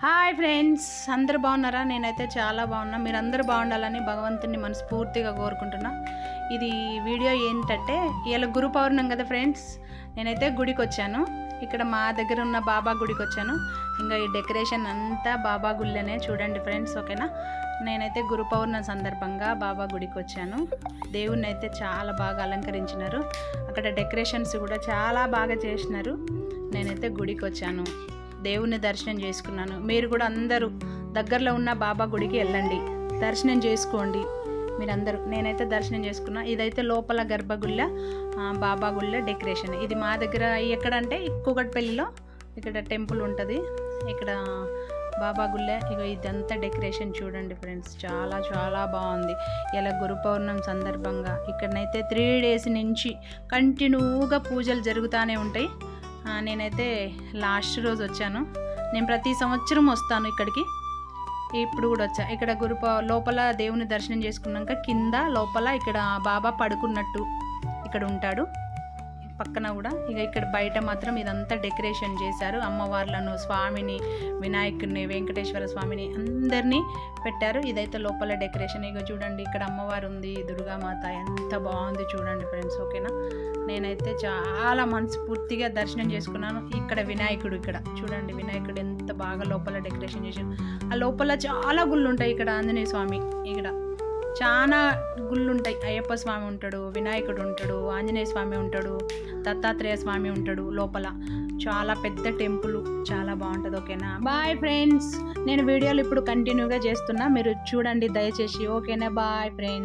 Hi friends, అందరు బాగున్నారా? నేనైతే చాలా బాగున్నా. మీరు అందరూ బాగుండాలని భగవంతుని మనస్ఫూర్తిగా కోరుకుంటున్నా. ఇది వీడియో ఏంటంటే, ఇవాళ గురు పౌర్ణమి కదా ఫ్రెండ్స్. నేనైతే గుడికి వచ్చాను. ఇక్కడ మా దగ్గర ఉన్న బాబా గుడికి వచ్చాను. ఇంకా ఈ డెకరేషన్ అంతా బాబా గుళ్ళనే చూడండి ఫ్రెండ్స్, ఓకేనా? నేనైతే గురు పౌర్ణమి సందర్భంగా బాబా గుడికి వచ్చాను. దేవుణ్ణి అయితే చాలా బాగా అలంకరించినారు. అక్కడ డెకరేషన్స్ కూడా చాలా బాగా చేసినారు. నేనైతే గుడికి వచ్చాను, దేవుని దర్శనం చేసుకున్నాను. మీరు కూడా అందరూ దగ్గరలో ఉన్న బాబా గుడికి వెళ్ళండి, దర్శనం చేసుకోండి మీరందరూ. నేనైతే దర్శనం చేసుకున్నా. ఇదైతే లోపల గర్భగుళ్ళ బాబా గుళ్ళ డెకరేషన్. ఇది మా దగ్గర ఎక్కడంటే కూకట్పల్లిలో ఇక్కడ టెంపుల్ ఉంటుంది. ఇక్కడ బాబా గుళ్ళ ఇదంతా డెకరేషన్ చూడండి ఫ్రెండ్స్, చాలా చాలా బాగుంది. ఇలా గురు పౌర్ణమి సందర్భంగా ఇక్కడనైతే 3 days నుంచి కంటిన్యూగా పూజలు జరుగుతూనే ఉంటాయి. నేనైతే లాస్ట్ రోజు వచ్చాను. నేను ప్రతి సంవత్సరం వస్తాను ఇక్కడికి. ఇప్పుడు కూడా వచ్చా. ఇక్కడ లోపల దేవుని దర్శనం చేసుకున్నాక కింద లోపల ఇక్కడ బాబా పడుకున్నట్టు ఇక్కడ ఉంటాడు. పక్కన కూడా ఇక్కడ బయట మాత్రం ఇదంతా డెకరేషన్ చేశారు. అమ్మవార్లను, స్వామిని, వినాయకుడిని, వెంకటేశ్వర స్వామిని అందరినీ పెట్టారు. ఇదైతే లోపల డెకరేషన్. చూడండి, ఇక్కడ అమ్మవారు ఉంది, దుర్గామాత. ఎంత బాగుంది చూడండి ఫ్రెండ్స్, ఓకేనా? నేనైతే చాలా మనస్ఫూర్తిగా దర్శనం చేసుకున్నాను. ఇక్కడ వినాయకుడు, ఇక్కడ చూడండి వినాయకుడు ఎంత బాగా లోపల డెకరేషన్ చేశారు. ఆ లోపల చాలా గుళ్ళు ఉంటాయి. ఇక్కడ ఆంజనేయ స్వామి, ఇక్కడ చాలా గుళ్ళు ఉంటాయి. అయ్యప్ప స్వామి ఉంటాడు, వినాయకుడు ఉంటాడు, ఆంజనేయ స్వామి ఉంటాడు, దత్తాత్రేయ స్వామి ఉంటాడు. లోపల చాలా పెద్ద టెంపుల్, చాలా బాగుంటుంది, ఓకేనా? Bye friends. నేను వీడియోలు ఇప్పుడు కంటిన్యూగా చేస్తున్నా, మీరు చూడండి దయచేసి, ఓకేనా? Bye friends.